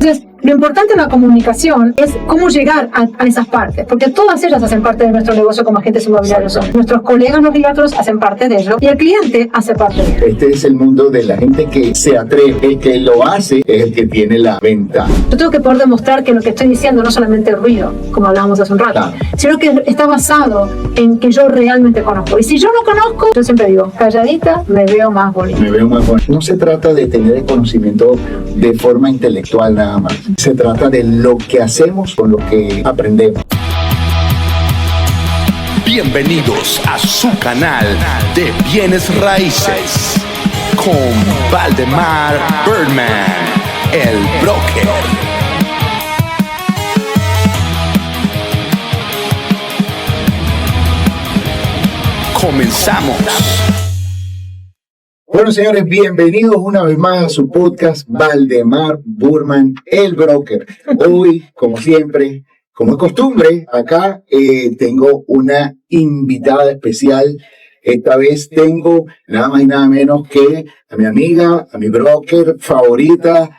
Entonces, lo importante en la comunicación es cómo llegar a esas partes, porque todas ellas hacen parte de nuestro negocio como agentes inmobiliarios. Nuestros colegas los realtors hacen parte de ello y el cliente hace parte de ello. Este es el mundo de la gente que se atreve. El que lo hace es el que tiene la ventaja. Yo tengo que poder demostrar que lo que estoy diciendo no solamente es ruido, como hablábamos hace un rato, Claro, sino que está basado en que yo realmente conozco. Y si yo no conozco, yo siempre digo, calladita me veo más bonita. me veo más bueno. No se trata de tener el conocimiento de forma intelectual nada más. Se trata de lo que hacemos con lo que aprendemos. Bienvenidos a su canal de bienes raíces con Valdemar Birdman, el broker. Comenzamos. Bueno, señores, bienvenidos una vez más a su podcast Valdemar Birdman, el broker. Hoy, como siempre, como es costumbre, acá tengo una invitada especial. Esta vez tengo nada más y nada menos que a mi amiga, a mi broker favorita,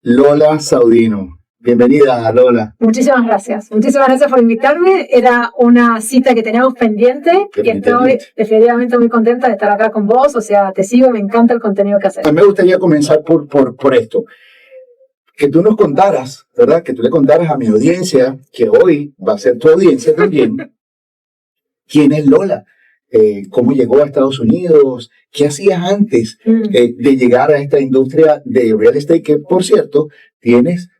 Lola Saudino. Bienvenida, Lola. Muchísimas gracias. Muchísimas gracias por invitarme. Era una cita que teníamos pendiente y estoy definitivamente muy contenta de estar acá con vos. O sea, te sigo, me encanta el contenido que haces. A mí me gustaría comenzar por esto. Que tú nos contaras, ¿verdad? Que tú le contaras a mi audiencia, que hoy va a ser tu audiencia también, ¿quién es Lola? ¿Cómo llegó a Estados Unidos? ¿Qué hacías antes de llegar a esta industria de real estate? Que, por cierto,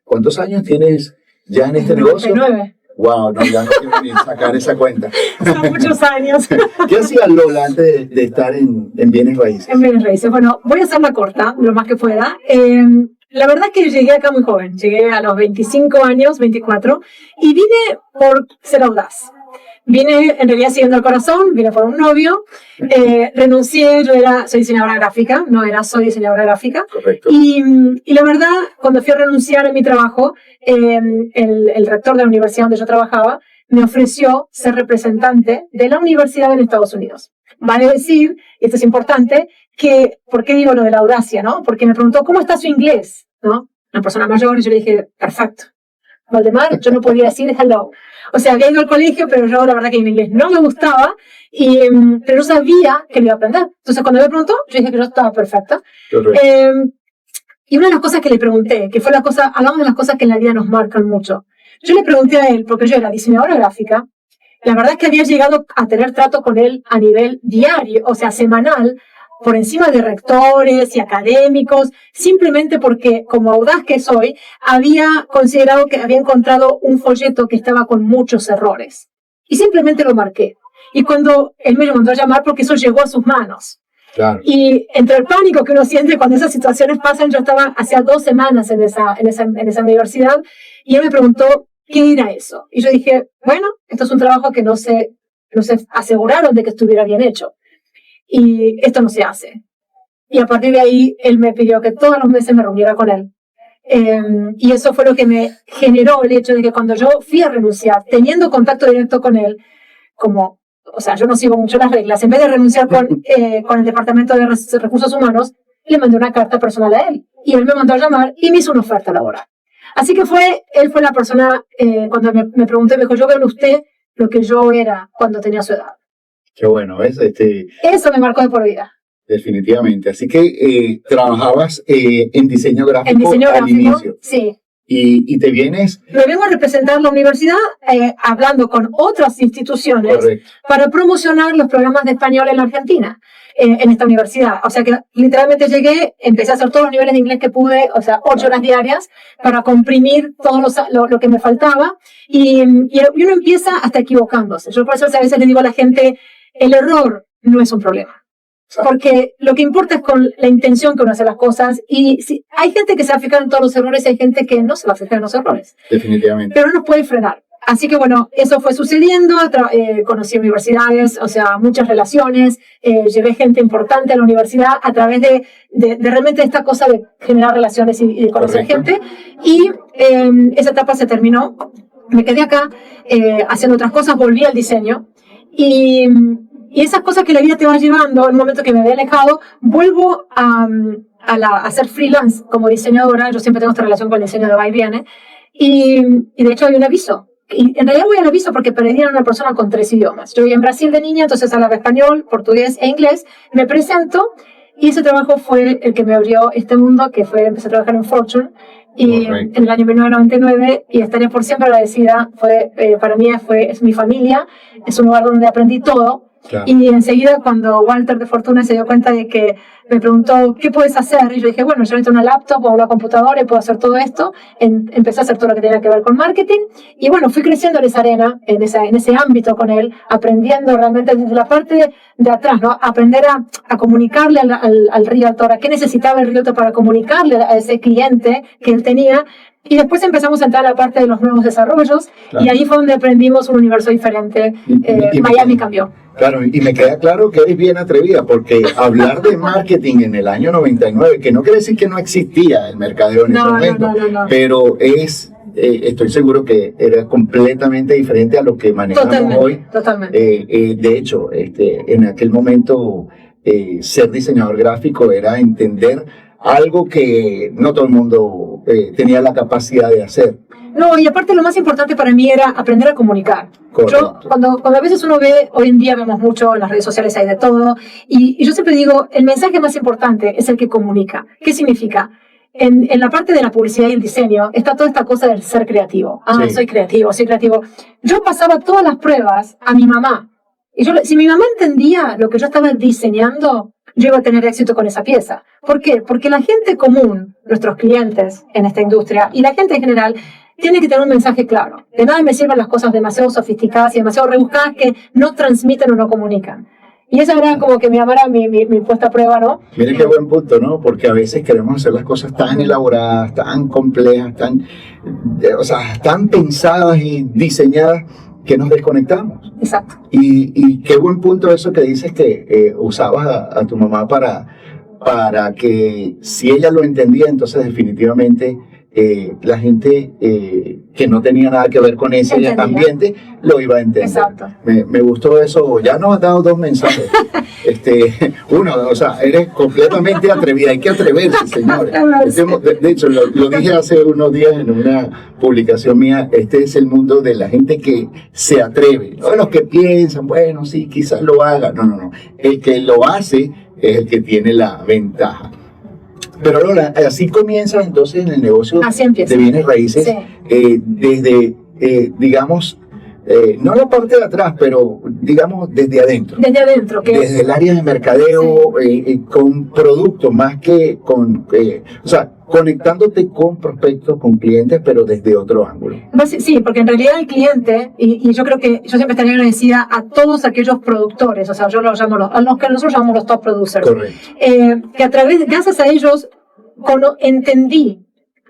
¿cuántos años tienes ya en este negocio? 9. Wow, no, ya no quiero ni sacar esa cuenta. Son muchos años. ¿Qué hacía Lola antes de estar en bienes raíces? En bienes raíces. Bueno, voy a hacerla corta, lo más que pueda. La verdad es que llegué acá muy joven. Llegué a los 25 años, 24, y vine por ser audaz. Vine en realidad siguiendo el corazón, vine por un novio, renuncié, soy diseñadora gráfica, soy diseñadora gráfica. Correcto. Y la verdad, cuando fui a renunciar en mi trabajo, el rector de la universidad donde yo trabajaba me ofreció ser representante de la universidad en Estados Unidos. Vale decir, y esto es importante, que, ¿por qué digo lo de la audacia, no? Porque me preguntó, ¿cómo está su inglés? ¿No? Una persona mayor, y yo le dije, perfecto. Valdemar, yo no podía decir hello. O sea, había ido al colegio, pero yo la verdad que en inglés no me gustaba, pero yo sabía que lo iba a aprender. Entonces, cuando me preguntó, yo dije que yo estaba perfecta. Y una de las cosas que le pregunté, que fue hablamos de las cosas que en la vida nos marcan mucho. Yo le pregunté a él, porque yo era diseñadora gráfica, la verdad es que había llegado a tener trato con él a nivel diario, o sea, semanal, por encima de rectores y académicos, simplemente porque, como audaz que soy, había considerado que había encontrado un folleto que estaba con muchos errores. Y simplemente lo marqué. Y cuando él me mandó a llamar, porque eso llegó a sus manos. Claro. Y entre el pánico que uno siente cuando esas situaciones pasan, yo estaba hacía 2 semanas en esa universidad, y él me preguntó, ¿qué era eso? Y yo dije, bueno, esto es un trabajo que no se aseguraron de que estuviera bien hecho. Y esto no se hace. Y a partir de ahí, él me pidió que todos los meses me reuniera con él. Y eso fue lo que me generó el hecho de que cuando yo fui a renunciar, teniendo contacto directo con él, o sea, yo no sigo mucho las reglas, en vez de renunciar con el Departamento de Recursos Humanos, le mandé una carta personal a él. Y él me mandó a llamar y me hizo una oferta laboral. Así que él fue la persona, cuando me preguntó, me dijo, yo veo en usted lo que yo era cuando tenía su edad. Qué bueno, ¿ves? Eso me marcó de por vida. Definitivamente. Así que trabajabas en diseño gráfico al inicio. Sí. Y te vienes... Me vengo a representar la universidad hablando con otras instituciones. Correcto. Para promocionar los programas de español en la Argentina, en esta universidad. O sea que literalmente llegué, empecé a hacer todos los niveles de inglés que pude, o sea, 8 horas diarias, para comprimir todo lo que me faltaba. Y uno empieza hasta equivocándose. Yo por eso a veces le digo a la gente, el error no es un problema. Porque lo que importa es con la intención que uno hace las cosas. Y hay gente que se va a fijar en todos los errores y hay gente que no se va a fijar en los errores. Definitivamente. Pero no nos puede frenar. Así que bueno, eso fue sucediendo. Conocí universidades, o sea, muchas relaciones. Llevé gente importante a la universidad a través de realmente esta cosa de generar relaciones y de conocer gente. Y esa etapa se terminó. Me quedé acá haciendo otras cosas, volví al diseño. Y esas cosas que la vida te va llevando, en un momento que me había alejado, vuelvo a a ser freelance como diseñadora. Yo siempre tengo esta relación con el diseño de va y viene. Y de hecho había un aviso. Y en realidad voy al aviso porque perdieron a una persona con 3 idiomas. Yo vivía en Brasil de niña, entonces hablaba español, portugués e inglés. Me presento y ese trabajo fue el que me abrió este mundo, que fue, empecé a trabajar en Fortune y en el año 1999, y estaré por siempre agradecida. Para mí es mi familia, es un lugar donde aprendí todo. Claro. Y enseguida cuando Walter de Fortuna se dio cuenta de que me preguntó ¿qué puedes hacer? Y yo dije, bueno, yo necesito una laptop o una computadora y puedo hacer todo esto. Empecé a hacer todo lo que tenía que ver con marketing y bueno, fui creciendo en esa arena, en ese ámbito con él, aprendiendo realmente desde la parte de atrás, ¿no? Aprender a comunicarle al realtor, a qué necesitaba el realtor para comunicarle a ese cliente que él tenía. Y después empezamos a entrar a la parte de los nuevos desarrollos, claro. Y ahí fue donde aprendimos un universo diferente. Miami cambió. Claro, y me queda claro que eres bien atrevida, porque hablar de marketing en el año 99, que no quiere decir que no existía el mercadeo en ese momento, pero estoy seguro que era completamente diferente a lo que manejamos hoy. Totalmente. De hecho, en aquel momento, ser diseñador gráfico era entender algo que no todo el mundo tenía la capacidad de hacer. No, y aparte lo más importante para mí era aprender a comunicar. Correcto. Yo, cuando a veces uno ve, hoy en día vemos mucho, en las redes sociales hay de todo, y yo siempre digo, el mensaje más importante es el que comunica. ¿Qué significa? En la parte de la publicidad y el diseño está toda esta cosa del ser creativo. Sí. Soy creativo. Yo pasaba todas las pruebas a mi mamá. Y si mi mamá entendía lo que yo estaba diseñando, yo iba a tener éxito con esa pieza. ¿Por qué? Porque la gente común, nuestros clientes en esta industria, y la gente en general, tiene que tener un mensaje claro. De nada me sirven las cosas demasiado sofisticadas y demasiado rebuscadas que no transmiten o no comunican. Y esa era como que mi mamá era mi puesta a prueba, ¿no? Mire qué buen punto, ¿no? Porque a veces queremos hacer las cosas tan elaboradas, tan complejas, tan pensadas y diseñadas, que nos desconectamos. Exacto. Y qué buen punto eso que dices, que usabas a tu mamá para que si ella lo entendía, entonces definitivamente la gente que no tenía nada que ver con ese ambiente lo iba a entender. Exacto. Me gustó eso. Ya nos has dado 2 mensajes. Uno, eres completamente atrevida. Hay que atreverse, señores. De hecho, lo dije hace unos días en una publicación mía. Este es el mundo de la gente que se atreve. No los que piensan, bueno, sí, quizás lo haga. No. El que lo hace es el que tiene la ventaja. Pero Lola, así comienza entonces en el negocio de bienes raíces, sí. Desde, digamos, no la parte de atrás, pero digamos desde adentro. Desde adentro, ¿qué? Desde el área de mercadeo, sí. Con productos, más que con, conectándote con prospectos, con clientes, pero desde otro ángulo. Sí, porque en realidad el cliente, y yo creo que yo siempre estaría agradecida a todos aquellos productores, yo los llamo a los que nosotros llamamos los top producers. Correcto. Que gracias a ellos, entendí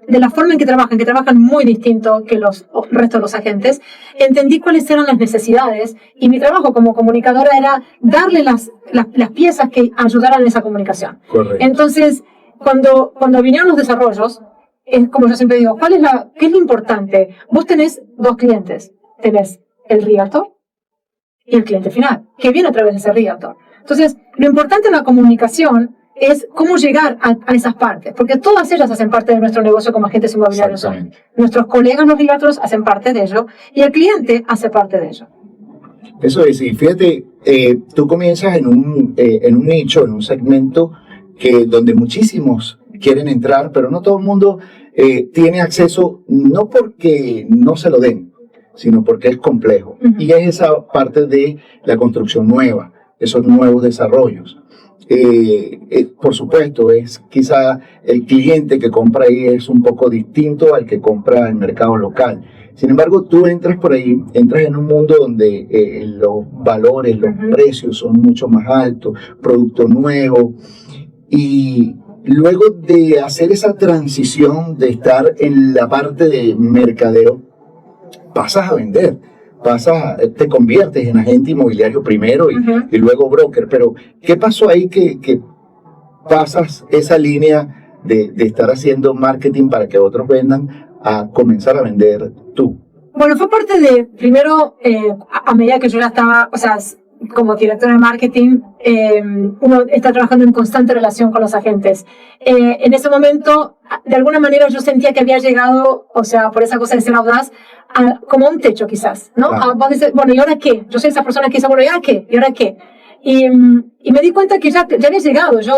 de la forma en que trabajan muy distinto que los restos de los agentes, entendí cuáles eran las necesidades, y mi trabajo como comunicadora era darle las piezas que ayudaran en esa comunicación. Correcto. Entonces, cuando vinieron los desarrollos, es como yo siempre digo, ¿qué es lo importante? Vos tenés 2 clientes. Tenés el realtor y el cliente final, que viene a través de ese realtor. Entonces, lo importante en la comunicación es cómo llegar a esas partes, porque todas ellas hacen parte de nuestro negocio como agentes inmobiliarios. Nuestros colegas, los realtors, hacen parte de ello, y el cliente hace parte de ello. Eso es, y fíjate, tú comienzas en un nicho, en un segmento donde muchísimos quieren entrar, pero no todo el mundo tiene acceso, no porque no se lo den, sino porque es complejo. Uh-huh. Y es esa parte de la construcción nueva, esos nuevos desarrollos. Por supuesto, es quizá el cliente que compra ahí es un poco distinto al que compra en el mercado local. Sin embargo, tú entras por ahí, entras en un mundo donde los valores, los uh-huh. precios son mucho más altos, producto nuevo. Y luego de hacer esa transición de estar en la parte de mercadeo, pasas a vender. Te conviertes en agente inmobiliario primero y luego broker. Pero, ¿qué pasó ahí que pasas esa línea de estar haciendo marketing para que otros vendan a comenzar a vender tú? Bueno, fue parte de, primero, a medida que yo ya estaba, como director de marketing, uno está trabajando en constante relación con los agentes. En ese momento, de alguna manera, yo sentía que había llegado, o sea, por esa cosa de ser audaz, como un techo quizás, ¿no? Vos dices, bueno, ¿y ahora qué? Yo soy esa persona que dice, bueno, ¿y ahora qué? ¿Y ahora qué? Y me di cuenta que ya había llegado. Yo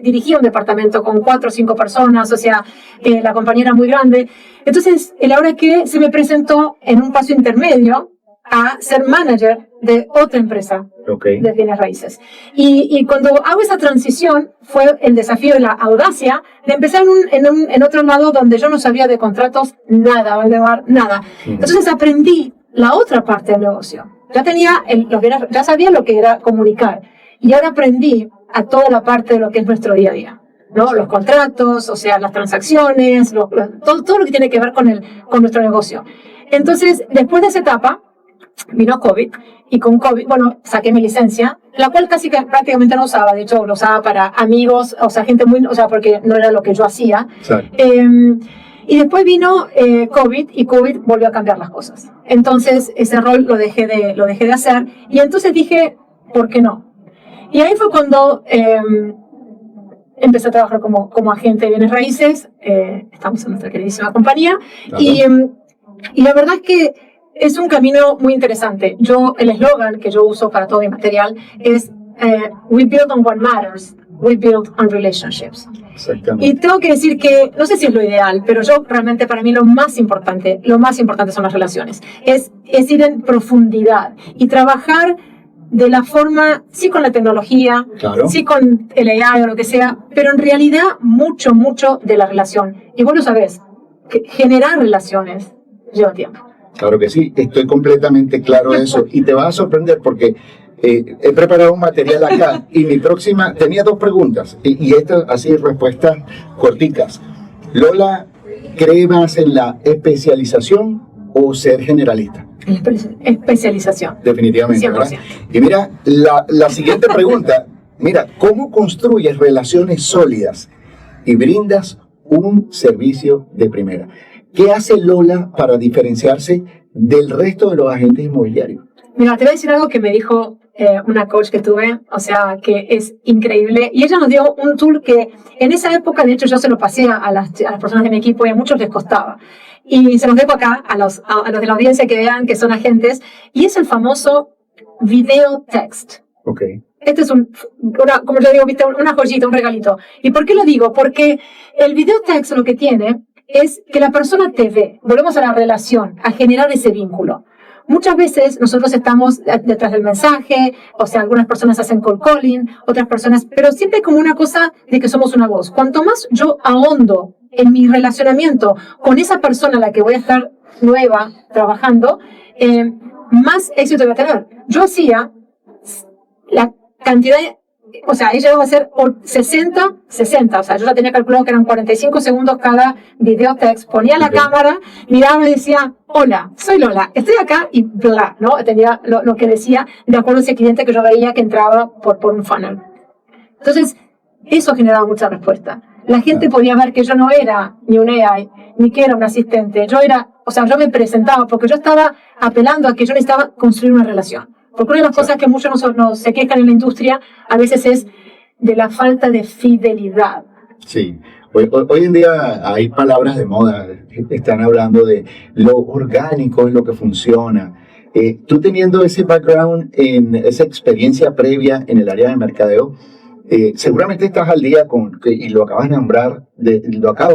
dirigía un departamento con 4 o 5 personas, o sea, la compañía era muy grande. Entonces, el ahora que se me presentó en un paso intermedio a ser manager de otra empresa de bienes raíces. Y cuando hago esa transición, fue el desafío de la audacia de empezar en otro lado donde yo no sabía de contratos nada, Valdemar, nada. Entonces aprendí la otra parte del negocio. Ya sabía lo que era comunicar. Y ahora aprendí a toda la parte de lo que es nuestro día a día, ¿no? Los contratos, o sea, las transacciones, todo lo que tiene que ver con nuestro negocio. Entonces, después de esa etapa, vino COVID, y con COVID, bueno, saqué mi licencia, la cual prácticamente no usaba. De hecho, lo usaba para amigos, o sea, gente muy, o sea, porque no era lo que yo hacía. Y después vino COVID, y COVID volvió a cambiar las cosas. Entonces, ese rol lo dejé de hacer, y entonces dije, ¿por qué no? Y ahí fue cuando empecé a trabajar como agente de bienes raíces. Estamos en nuestra queridísima compañía. Claro. Y la verdad es que es un camino muy interesante. El eslogan que yo uso para todo mi material es We build on what matters, we build on relationships. Exactamente. Y tengo que decir que, no sé si es lo ideal, pero yo realmente, para mí lo más importante son las relaciones. Es ir en profundidad y trabajar de la forma, sí con la tecnología, claro, sí con el AI o lo que sea, pero en realidad mucho de la relación. Y vos lo sabés, que generar relaciones lleva tiempo. Claro que sí, estoy completamente claro de eso. Y te vas a sorprender porque he preparado un material acá y mi próxima, tenía 2 preguntas y estas así respuestas corticas. Lola, ¿cree más en la especialización o ser generalista? Especialización. Definitivamente, 100%. ¿Verdad? Y mira, la siguiente pregunta, mira, ¿cómo construyes relaciones sólidas y brindas un servicio de primera? ¿Qué hace Lola para diferenciarse del resto de los agentes inmobiliarios? Mira, te voy a decir algo que me dijo una coach que tuve, o sea, que es increíble. Y ella nos dio un tool que en esa época, de hecho, yo se lo pasé a las personas de mi equipo y a muchos les costaba. Y se los dejo acá a los de la audiencia que vean que son agentes. Y es el famoso video text. Ok. Este es como yo digo, ¿viste? Una joyita, un regalito. ¿Y por qué lo digo? Porque el video text lo que tiene es que la persona te ve. Volvemos a la relación, a generar ese vínculo. Muchas veces nosotros estamos detrás del mensaje, o sea, algunas personas hacen cold calling, otras personas, pero siempre hay como una cosa de que somos una voz. Cuanto más yo ahondo en mi relacionamiento con esa persona a la que voy a estar nueva trabajando, más éxito voy a tener. Yo hacía la cantidad o sea, ella iba a ser 60, o sea, yo ya tenía calculado que eran 45 segundos cada video text, ponía la cámara, miraba y decía, hola, soy Lola, estoy acá y bla, ¿no? Tenía lo que decía de acuerdo a ese cliente que yo veía que entraba por un funnel. Entonces, eso generaba mucha respuesta. La gente podía ver que yo no era ni un AI, ni que era un asistente, yo me presentaba porque yo estaba apelando a que yo necesitaba construir una relación. Porque una de las cosas que muchos nos se quejan en la industria a veces es de la falta de fidelidad. Sí, hoy en día hay palabras de moda, están hablando de lo orgánico es lo que funciona. Tú teniendo ese background, esa experiencia previa en el área de mercadeo, seguramente estás al día y lo acabas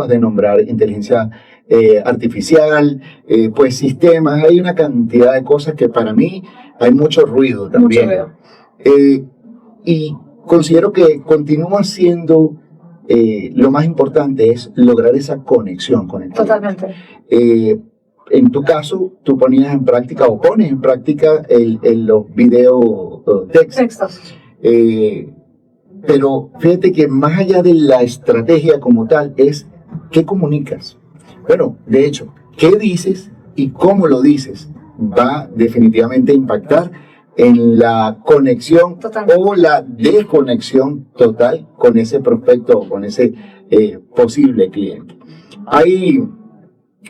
de nombrar, inteligencia artificial, pues sistemas, hay una cantidad de cosas que para mí hay mucho ruido también. Mucho ruido. Y considero que continúa siendo lo más importante es lograr esa conexión con el cliente. Totalmente. En tu caso, tú ponías en práctica o pones en práctica los video textos. Pero fíjate que más allá de la estrategia como tal es ¿qué comunicas? Bueno, de hecho, ¿qué dices y cómo lo dices? Va definitivamente a impactar en la conexión o la desconexión total con ese prospecto o con ese posible cliente. Hay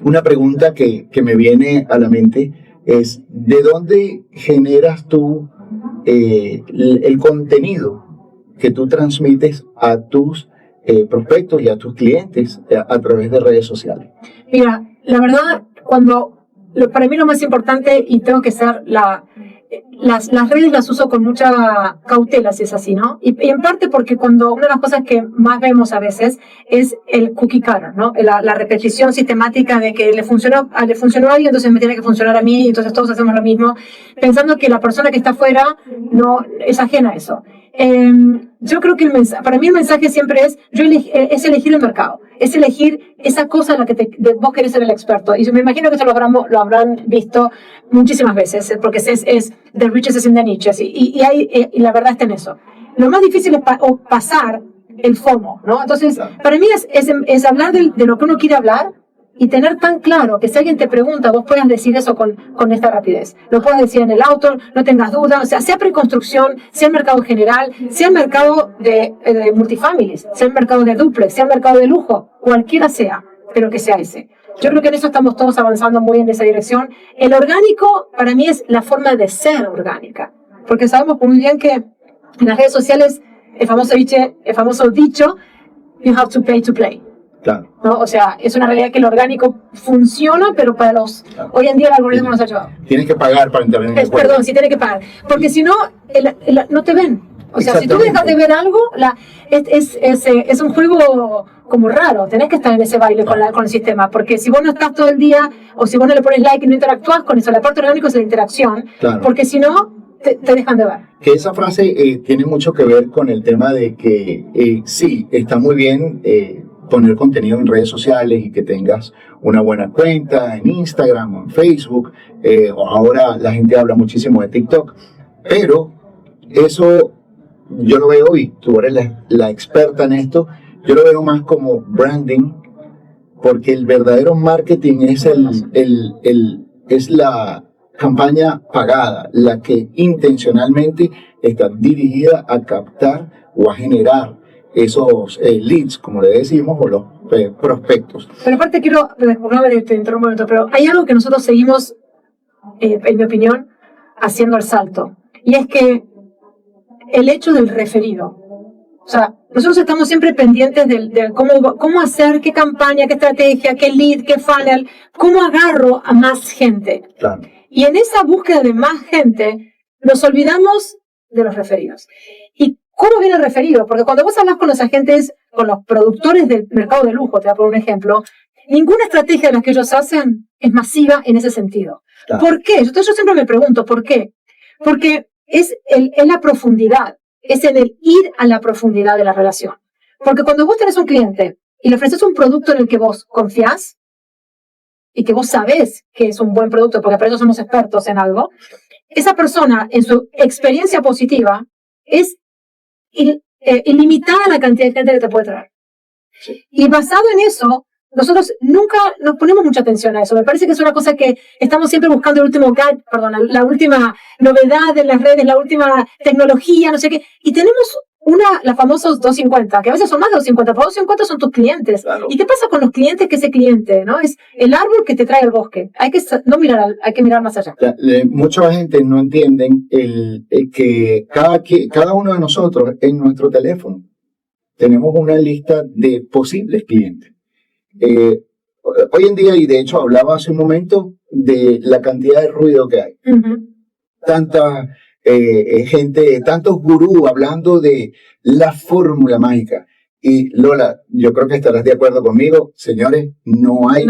una pregunta que me viene a la mente, es ¿de dónde generas tú el contenido que tú transmites a tus prospectos y a tus clientes a través de redes sociales? Mira, la verdad, para mí lo más importante, y tengo que ser las redes las uso con mucha cautela, si es así, ¿no? Y en parte porque una de las cosas que más vemos a veces es el cookie cutter, ¿no? La repetición sistemática de que le funcionó a alguien, entonces me tiene que funcionar a mí, entonces todos hacemos lo mismo, pensando que la persona que está afuera no es ajena a eso. Yo creo que para mí el mensaje siempre es elegir el mercado, es elegir esa cosa en la que vos querés ser el experto. Y yo me imagino que eso lo habrán visto muchísimas veces, porque es the riches is in the niches, y la verdad está en eso. Lo más difícil es pasar el FOMO, ¿no? Entonces, para mí es hablar de lo que uno quiere hablar, y tener tan claro que si alguien te pregunta, vos puedas decir eso con esta rapidez. Lo puedas decir en el auto, no tengas duda, o sea preconstrucción, sea el mercado general, sea el mercado de multifamilies, sea el mercado de duplex, sea el mercado de lujo, cualquiera sea, pero que sea ese. Yo creo que en eso estamos todos avanzando muy en esa dirección. El orgánico, para mí, es la forma de ser orgánica, porque sabemos muy bien que en las redes sociales, el famoso dicho, you have to pay to play. Claro. ¿No? O sea, es una realidad que el orgánico funciona, pero hoy en día el algoritmo nos ha ayudado. Tienes que pagar para entrar en el juego. Perdón, sí tiene que pagar. Porque si no, no te ven. O sea, si tú dejas de ver algo, es un juego como raro. Tenés que estar en ese baile con el sistema. Porque si vos no estás todo el día, o si vos no le pones like y no interactúas con eso, la parte orgánica es la interacción. Claro. Porque si no, te dejan de ver. Que esa frase tiene mucho que ver con el tema de que sí, está muy bien poner contenido en redes sociales y que tengas una buena cuenta en Instagram o en Facebook. Ahora la gente habla muchísimo de TikTok, pero eso yo lo veo, y tú eres la experta en esto, yo lo veo más como branding, porque el verdadero marketing es la campaña pagada, la que intencionalmente está dirigida a captar o a generar esos leads, como le decimos, o los prospectos. Pero aparte te interrumpo un momento, pero hay algo que nosotros seguimos, en mi opinión, haciendo el salto, y es que el hecho del referido. O sea, nosotros estamos siempre pendientes de cómo hacer, qué campaña, qué estrategia, qué lead, qué funnel, cómo agarro a más gente. Claro. Y en esa búsqueda de más gente, nos olvidamos de los referidos. ¿Y cómo viene el referido? Porque cuando vos hablas con los agentes, con los productores del mercado de lujo, te voy a poner un ejemplo, ninguna estrategia de las que ellos hacen es masiva en ese sentido. Claro. ¿Por qué? Entonces yo siempre me pregunto, ¿por qué? Porque es la profundidad, es en el ir a la profundidad de la relación. Porque cuando vos tenés un cliente y le ofreces un producto en el que vos confiás y que vos sabés que es un buen producto, porque para eso somos expertos en algo, esa persona en su experiencia positiva es ilimitada la cantidad de gente que te puede traer. Sí. Y basado en eso, nosotros nunca nos ponemos mucha atención a eso. Me parece que es una cosa que estamos siempre buscando la última novedad en las redes, la última tecnología, no sé qué. Y tenemos los famosos 250, que a veces son más de 250, pero 250 son tus clientes. Claro. ¿Y qué pasa con los clientes? Que ese cliente, ¿no? Es el árbol que te trae el bosque. Hay que mirar más allá. Mucha gente no entiende que cada uno de nosotros en nuestro teléfono tenemos una lista de posibles clientes. Hoy en día, y de hecho hablaba hace un momento de la cantidad de ruido que hay. Uh-huh. Tanta gente, tantos gurús hablando de la fórmula mágica. Y Lola, yo creo que estarás de acuerdo conmigo, señores, no hay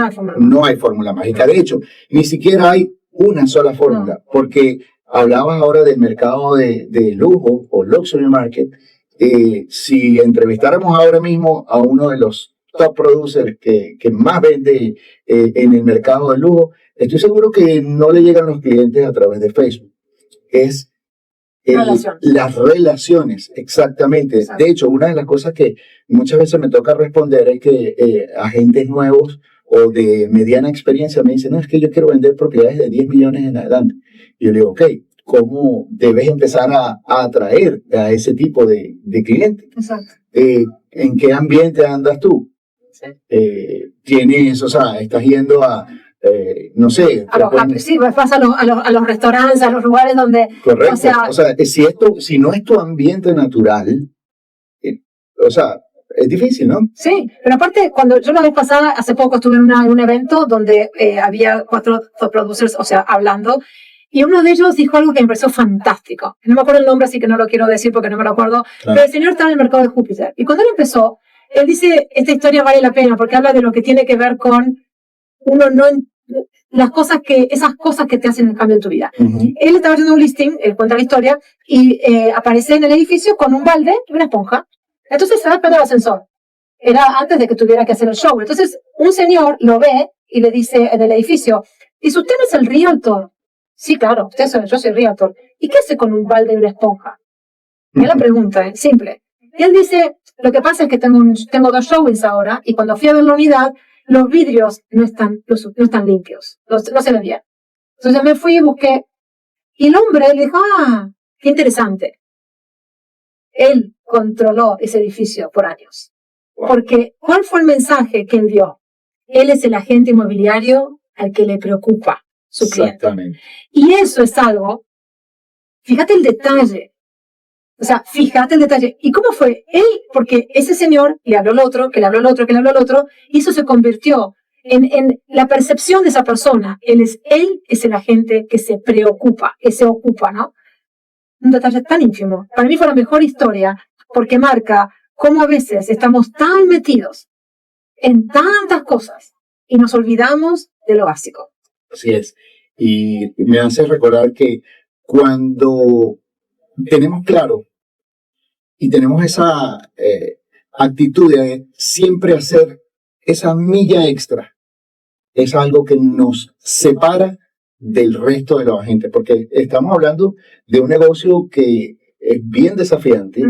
fórmula mágica. De hecho, ni siquiera hay una sola fórmula, porque hablabas ahora del mercado de lujo o luxury market. Si entrevistáramos ahora mismo a uno de los top producers que más vende en el mercado de lujo, estoy seguro que no le llegan los clientes a través de Facebook. Es las relaciones, exactamente. Exacto. De hecho, una de las cosas que muchas veces me toca responder es que agentes nuevos o de mediana experiencia me dicen, no, es que yo quiero vender propiedades de 10 millones en adelante. Y yo le digo, ok, ¿cómo debes empezar a atraer a ese tipo de clientes? Exacto. ¿En qué ambiente andas tú? Sí. Tienes, o sea, estás yendo a no sé. Sí, vas a los restaurantes, a los lugares donde... Correcto. O sea, si no es tu ambiente natural, o sea, es difícil, ¿no? Sí, pero aparte, cuando yo la vez pasada, hace poco estuve en un evento donde había 4 producers, o sea, hablando, y uno de ellos dijo algo que me pareció fantástico. No me acuerdo el nombre, así que no lo quiero decir porque no me lo acuerdo, pero el señor estaba en el mercado de Júpiter. Y cuando él empezó, él dice, esta historia vale la pena porque habla de lo que tiene que ver con esas cosas que te hacen el cambio en tu vida. Uh-huh. Él estaba haciendo un listing, él cuenta la historia, y aparece en el edificio con un balde y una esponja. Entonces se va esperando el ascensor. Era antes de que tuviera que hacer el show. Entonces un señor lo ve y le dice en el edificio, dice, ¿usted no es el realtor? Sí, claro, yo soy realtor. ¿Y qué hace con un balde y una esponja? Es la pregunta, simple. Y él dice, lo que pasa es que tengo 2 showings ahora, y cuando fui a ver la unidad, los vidrios no están limpios, no se ven bien. Entonces me fui y busqué, y el hombre le dijo, qué interesante. Él controló ese edificio por años. Porque, ¿cuál fue el mensaje que él dio? Él es el agente inmobiliario al que le preocupa su cliente. Exactamente. Y eso es algo, fíjate el detalle. O sea, fíjate el detalle. ¿Y cómo fue? Él, porque ese señor le habló al otro, que le habló al otro, que le habló al otro, y eso se convirtió en la percepción de esa persona. Él es el agente que se preocupa, que se ocupa, ¿no? Un detalle tan ínfimo. Para mí fue la mejor historia, porque marca cómo a veces estamos tan metidos en tantas cosas y nos olvidamos de lo básico. Así es. Y me hace recordar que cuando tenemos claro y tenemos esa actitud de siempre hacer esa milla extra, es algo que nos separa del resto de los agentes, porque estamos hablando de un negocio que es bien desafiante,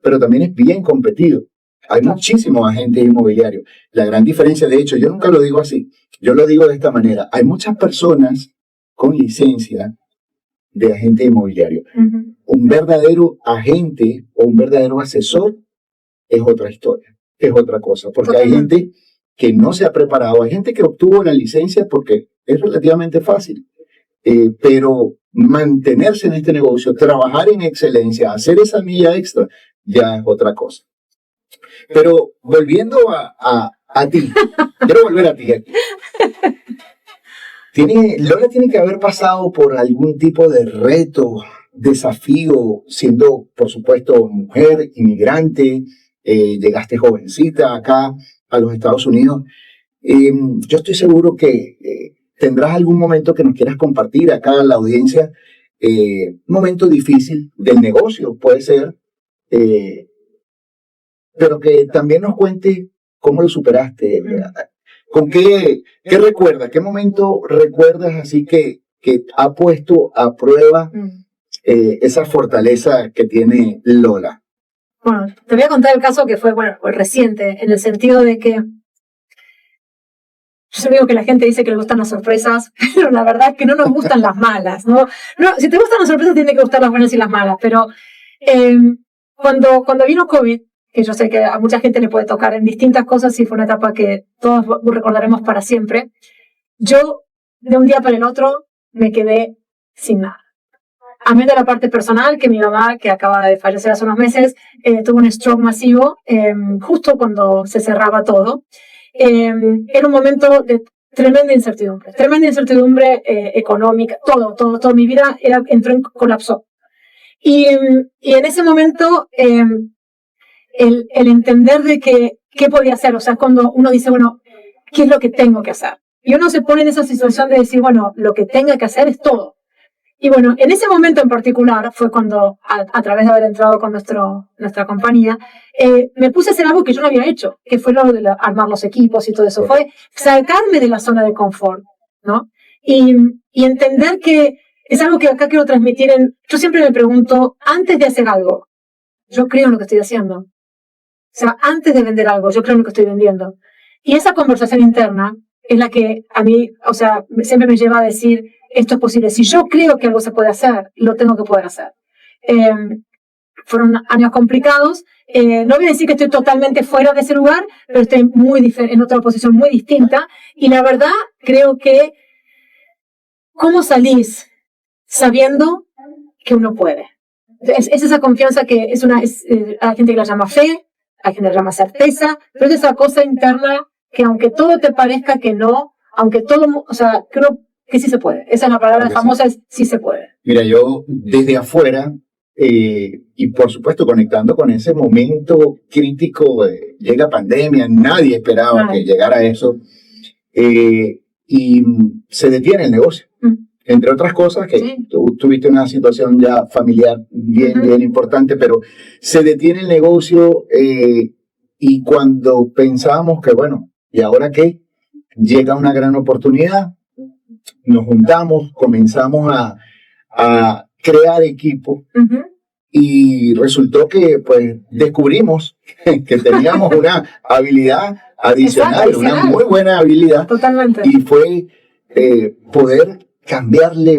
pero también es bien competido. Hay muchísimos agentes inmobiliarios. La gran diferencia, de hecho, yo nunca lo digo así, yo lo digo de esta manera. Hay muchas personas con licencia de agente inmobiliario. Un verdadero agente o un verdadero asesor es otra historia, es otra cosa, porque hay gente que no se ha preparado, hay gente que obtuvo la licencia porque es relativamente fácil, pero mantenerse en este negocio, trabajar en excelencia, hacer esa milla extra, ya es otra cosa. Pero volviendo a ti, quiero volver a ti aquí. Lola tiene que haber pasado por algún tipo de reto, desafío, siendo, por supuesto, mujer, inmigrante, llegaste jovencita acá a los Estados Unidos. Yo estoy seguro que tendrás algún momento que nos quieras compartir acá a la audiencia, un momento difícil del negocio, puede ser, pero que también nos cuente cómo lo superaste. ¿Con qué recuerdas? ¿Qué momento recuerdas así que ha puesto a prueba esa fortaleza que tiene Lola? Bueno, te voy a contar el caso que fue reciente, en el sentido de que yo digo que la gente dice que le gustan las sorpresas, pero la verdad es que no nos gustan las malas, ¿no? Si te gustan las sorpresas, tiene que gustar las buenas y las malas, pero cuando vino COVID, que yo sé que a mucha gente le puede tocar en distintas cosas y fue una etapa que todos recordaremos para siempre, yo de un día para el otro me quedé sin nada. A mí de la parte personal, que mi mamá, que acaba de fallecer hace unos meses, tuvo un stroke masivo justo cuando se cerraba todo. Era un momento de tremenda incertidumbre económica, todo mi vida entró en colapso. Y en ese momento, el entender de que qué podía hacer, o sea, cuando uno dice, bueno, ¿qué es lo que tengo que hacer? Y uno se pone en esa situación de decir, bueno, lo que tenga que hacer es todo. Y bueno, en ese momento en particular fue cuando, a través de haber entrado con nuestra compañía, me puse a hacer algo que yo no había hecho, que fue lo de armar los equipos y todo eso. Fue sacarme de la zona de confort, ¿no? Y entender que es algo que acá quiero transmitir. Yo siempre me pregunto, antes de hacer algo, yo creo en lo que estoy haciendo. O sea, antes de vender algo, yo creo en lo que estoy vendiendo. Y esa conversación interna es la que a mí, o sea, siempre me lleva a decir, esto es posible. Si yo creo que algo se puede hacer, lo tengo que poder hacer. Fueron años complicados. No voy a decir que estoy totalmente fuera de ese lugar, pero estoy en otra posición muy distinta. Y la verdad, creo que ¿cómo salís sabiendo que uno puede? Es esa confianza que hay gente que la llama fe, hay gente que la llama certeza, pero es esa cosa interna que aunque todo te parezca que no, aunque todo, o sea, creo que sí se puede. Esa es la palabra famosa, es sí se puede. Mira, yo desde afuera, y por supuesto conectando con ese momento crítico, llega pandemia, nadie esperaba que llegara eso, y se detiene el negocio. Entre otras cosas, que tú tuviste una situación ya familiar bien importante, pero se detiene el negocio, y cuando pensábamos que, bueno, ¿y ahora qué? Llega una gran oportunidad, nos juntamos, comenzamos a crear equipo, y resultó que pues descubrimos que teníamos una habilidad adicional, una muy buena habilidad. Totalmente. Y fue poder cambiarle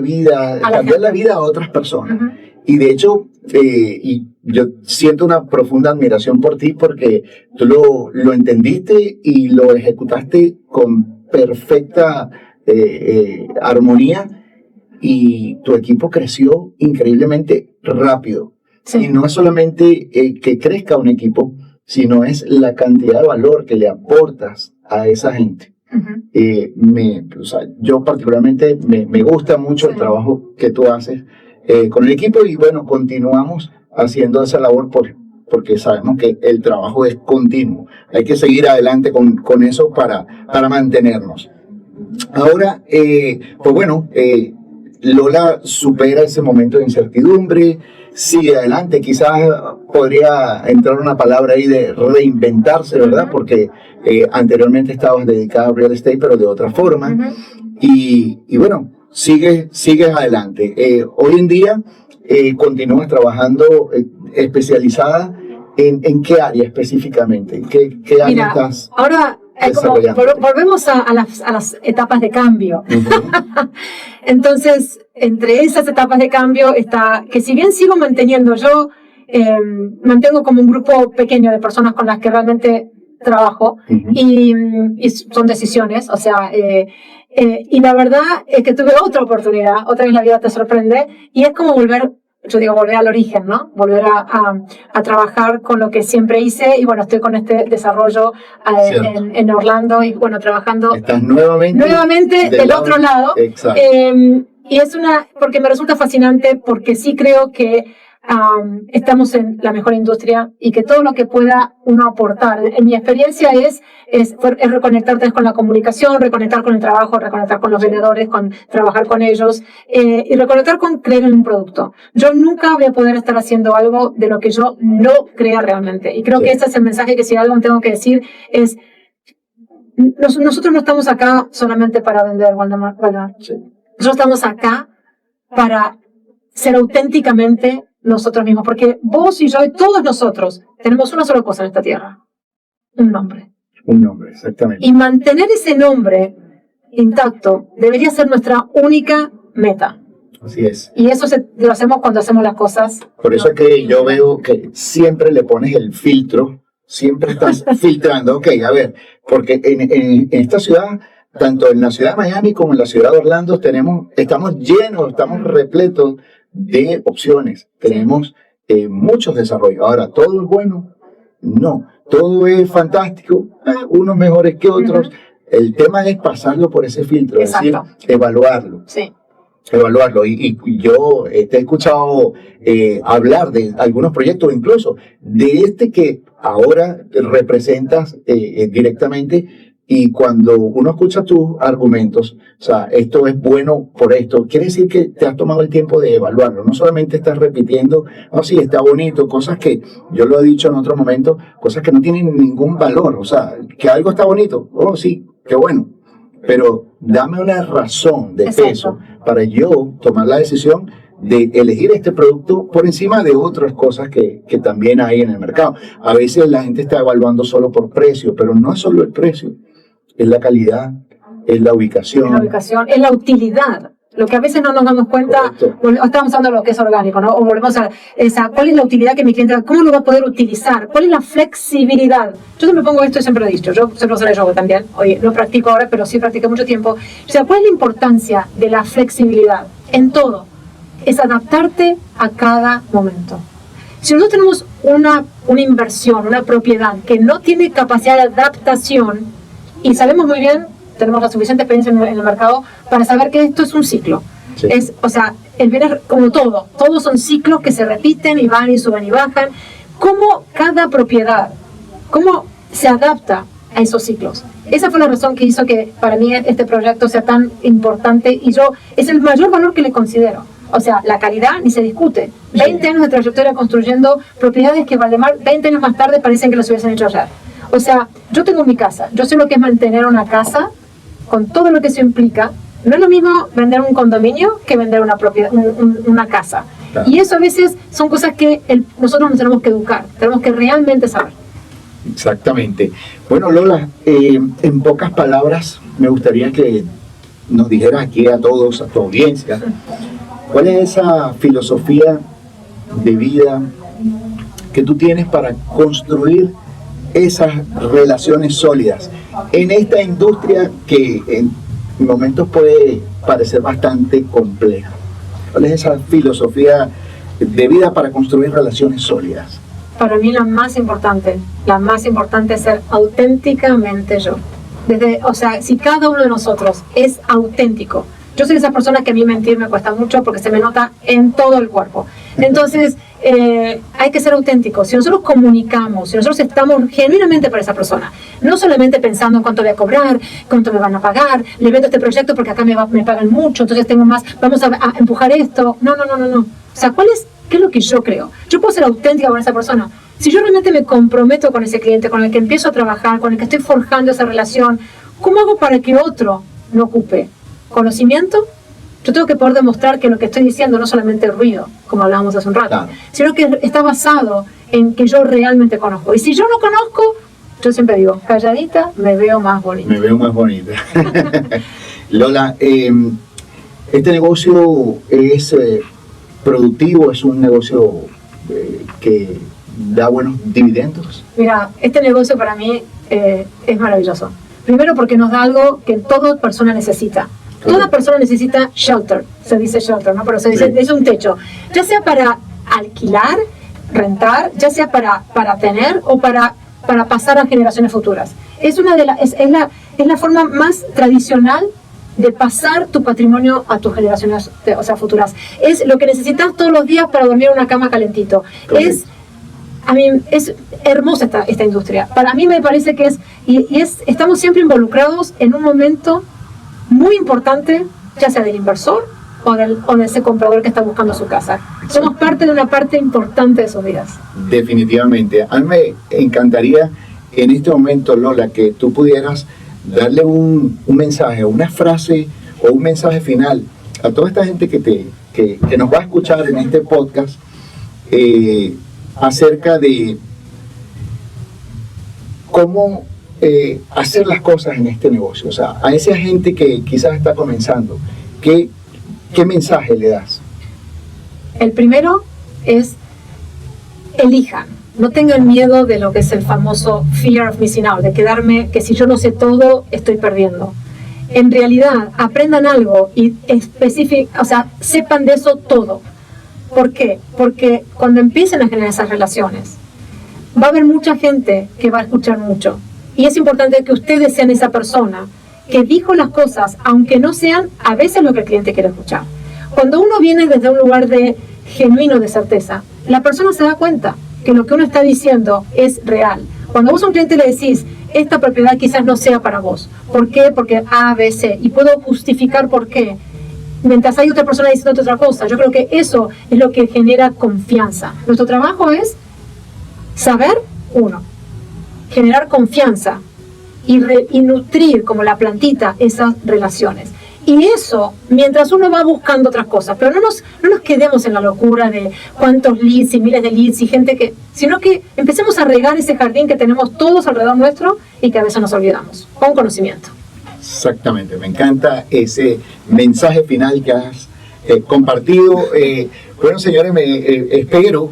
la vida a otras personas. Y de hecho, y yo siento una profunda admiración por ti porque tú lo entendiste y lo ejecutaste con perfecta armonía, y tu equipo creció increíblemente rápido. Y no es solamente que crezca un equipo, sino es la cantidad de valor que le aportas a esa gente. Yo particularmente me gusta mucho el trabajo que tú haces con el equipo, y bueno, continuamos haciendo esa labor porque sabemos que el trabajo es continuo. Hay que seguir adelante con eso para mantenernos. Ahora, pues bueno, Lola supera ese momento de incertidumbre, sigue adelante, quizás podría entrar una palabra ahí de reinventarse, ¿verdad? Porque anteriormente estabas dedicado a real estate, pero de otra forma, y bueno, sigues adelante. Hoy en día continúas trabajando especializada en qué área específicamente, qué área estás ahora desarrollando. Volvemos a las etapas de cambio. Entonces, entre esas etapas de cambio está que si bien sigo manteniendo, yo mantengo como un grupo pequeño de personas con las que realmente trabajo, y son decisiones, o sea, y la verdad es que tuve otra oportunidad, otra vez la vida te sorprende, y es como volver al origen, ¿no? Volver a trabajar con lo que siempre hice, y bueno, estoy con este desarrollo en Orlando, y bueno, trabajando. Estás nuevamente del otro lado. Exacto. Y porque me resulta fascinante, porque sí creo que estamos en la mejor industria, y que todo lo que pueda uno aportar, en mi experiencia es reconectarte con la comunicación, reconectar con el trabajo, reconectar con los vendedores, trabajar con ellos, y reconectar con creer en un producto. Yo nunca voy a poder estar haciendo algo de lo que yo no crea realmente, y creo que ese es el mensaje que si algo tengo que decir es: nosotros no estamos acá solamente para vender, Waldemar. Nosotros estamos acá para ser auténticamente nosotros mismos, porque vos y yo y todos nosotros tenemos una sola cosa en esta tierra: un nombre. Un nombre, exactamente. Y mantener ese nombre intacto debería ser nuestra única meta. Así es. Y eso lo hacemos cuando hacemos las cosas. Por eso es que yo veo que siempre le pones el filtro, siempre estás filtrando. Ok, a ver, porque en esta ciudad, tanto en la ciudad de Miami como en la ciudad de Orlando, estamos llenos, estamos repletos de opciones. Tenemos muchos desarrollos. Ahora, ¿todo es bueno? No. ¿Todo es fantástico? Unos mejores que otros. El tema es pasarlo por ese filtro, es decir, evaluarlo. Sí. Evaluarlo. Y yo te he escuchado hablar de algunos proyectos, incluso de que ahora representas directamente. Y cuando uno escucha tus argumentos, o sea, esto es bueno por esto, quiere decir que te has tomado el tiempo de evaluarlo. No solamente estás repitiendo, oh sí, está bonito, cosas que yo lo he dicho en otro momento, cosas que no tienen ningún valor. O sea, que algo está bonito, oh sí, qué bueno. Pero dame una razón de peso para yo tomar la decisión de elegir este producto por encima de otras cosas que también hay en el mercado. A veces la gente está evaluando solo por precio, pero no es solo el precio. Es la calidad, es la ubicación. Es la utilidad. Lo que a veces no nos damos cuenta, estamos hablando de lo que es orgánico, ¿no? O volvemos a esa, ¿cuál es la utilidad que mi cliente, cómo lo va a poder utilizar? ¿Cuál es la flexibilidad? Yo siempre pongo esto y siempre lo he dicho, yo soy profesora de yoga también, oye, no practico ahora, pero sí practiqué mucho tiempo. O sea, ¿cuál es la importancia de la flexibilidad? En todo, es adaptarte a cada momento. Si nosotros tenemos una inversión, una propiedad que no tiene capacidad de adaptación, y sabemos muy bien, tenemos la suficiente experiencia en el mercado para saber que esto es un ciclo. Sí. O sea, el bien es como todo. Todos son ciclos que se repiten y van y suben y bajan. ¿Cómo cada propiedad, cómo se adapta a esos ciclos? Esa fue la razón que hizo que para mí este proyecto sea tan importante y es el mayor valor que le considero. O sea, la calidad ni se discute. 20 años de trayectoria construyendo propiedades que Valdemar 20 años más tarde parecen que los hubiesen hecho ayer. O sea, yo tengo mi casa. Yo sé lo que es mantener una casa con todo lo que eso implica. No es lo mismo vender un condominio que vender una propiedad, una casa. Claro. Y eso a veces son cosas que nosotros nos tenemos que educar, tenemos que realmente saber. Exactamente. Bueno, Lola, en pocas palabras, me gustaría que nos dijeras aquí a todos, a tu audiencia, ¿cuál es esa filosofía de vida que tú tienes para construir esas relaciones sólidas en esta industria que en momentos puede parecer bastante compleja? ¿Cuál es esa filosofía de vida para construir relaciones sólidas? Para mí la más importante es ser auténticamente yo. O sea, si cada uno de nosotros es auténtico. Yo soy de esas personas que a mí mentir me cuesta mucho porque se me nota en todo el cuerpo. Entonces, hay que ser auténticos. Si nosotros comunicamos, si nosotros estamos genuinamente para esa persona, no solamente pensando en cuánto voy a cobrar, cuánto me van a pagar, le vendo este proyecto porque acá me pagan mucho, entonces tengo más, vamos a empujar esto. No. O sea, ¿qué es lo que yo creo? Yo puedo ser auténtica con esa persona. Si yo realmente me comprometo con ese cliente, con el que empiezo a trabajar, con el que estoy forjando esa relación, ¿cómo hago para que otro no ocupe conocimiento? Yo tengo que poder demostrar que lo que estoy diciendo no solamente es ruido, como hablábamos hace un rato, claro, sino que está basado en que yo realmente conozco. Y si yo no conozco, yo siempre digo, calladita, me veo más bonita. Me veo más bonita. Lola, este negocio es productivo, es un negocio que da buenos dividendos. Mira, este negocio para mí es maravilloso. Primero porque nos da algo que toda persona necesita. Toda persona necesita shelter, se dice shelter, ¿no? Pero se dice, es un techo, ya sea para alquilar, rentar, ya sea para tener o para pasar a generaciones futuras. Es la forma más tradicional de pasar tu patrimonio a tus generaciones, futuras. Es lo que necesitas todos los días para dormir en una cama calentito. Es hermosa esta industria. Para mí me parece que estamos siempre involucrados en un momento muy importante, ya sea del inversor o de ese comprador que está buscando su casa. Somos parte de una parte importante de sus vidas. Definitivamente. A mí me encantaría en este momento, Lola, que tú pudieras darle un mensaje, una frase o un mensaje final a toda esta gente que nos va a escuchar en este podcast acerca de cómo hacer las cosas en este negocio. O sea, a esa gente que quizás está comenzando, ¿qué mensaje le das? El primero es elijan. No tengan miedo de lo que es el famoso fear of missing out, de quedarme, que si yo no sé todo, estoy perdiendo. En realidad, aprendan algo y sepan de eso todo. ¿Por qué? Porque cuando empiecen a generar esas relaciones, va a haber mucha gente que va a escuchar mucho. Y es importante que ustedes sean esa persona que dijo las cosas, aunque no sean a veces lo que el cliente quiere escuchar. Cuando uno viene desde un lugar de genuino de certeza, la persona se da cuenta que lo que uno está diciendo es real. Cuando vos a un cliente le decís, esta propiedad quizás no sea para vos. ¿Por qué? Porque A, B, C. Y puedo justificar por qué. Mientras hay otra persona diciendo otra cosa. Yo creo que eso es lo que genera confianza. Nuestro trabajo es saber, generar confianza y nutrir como la plantita esas relaciones. Y eso, mientras uno va buscando otras cosas, pero no nos quedemos en la locura de cuántos leads y miles de leads y gente sino que empecemos a regar ese jardín que tenemos todos alrededor nuestro y que a veces nos olvidamos, con conocimiento. Exactamente, me encanta ese mensaje final que has compartido. Bueno, señores, espero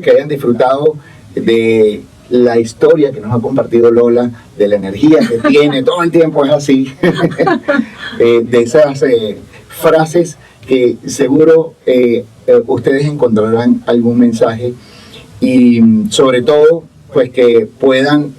que hayan disfrutado de la historia que nos ha compartido Lola, de la energía que tiene, todo el tiempo es así, de esas frases que seguro ustedes encontrarán algún mensaje y sobre todo pues que puedan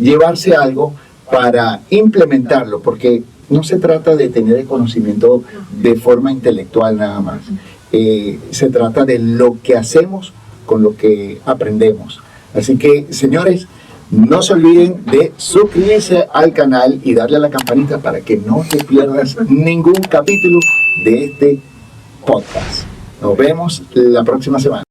llevarse algo para implementarlo, porque no se trata de tener el conocimiento de forma intelectual nada más, se trata de lo que hacemos con lo que aprendemos. Así que, señores, no se olviden de suscribirse al canal y darle a la campanita para que no te pierdas ningún capítulo de este podcast. Nos vemos la próxima semana.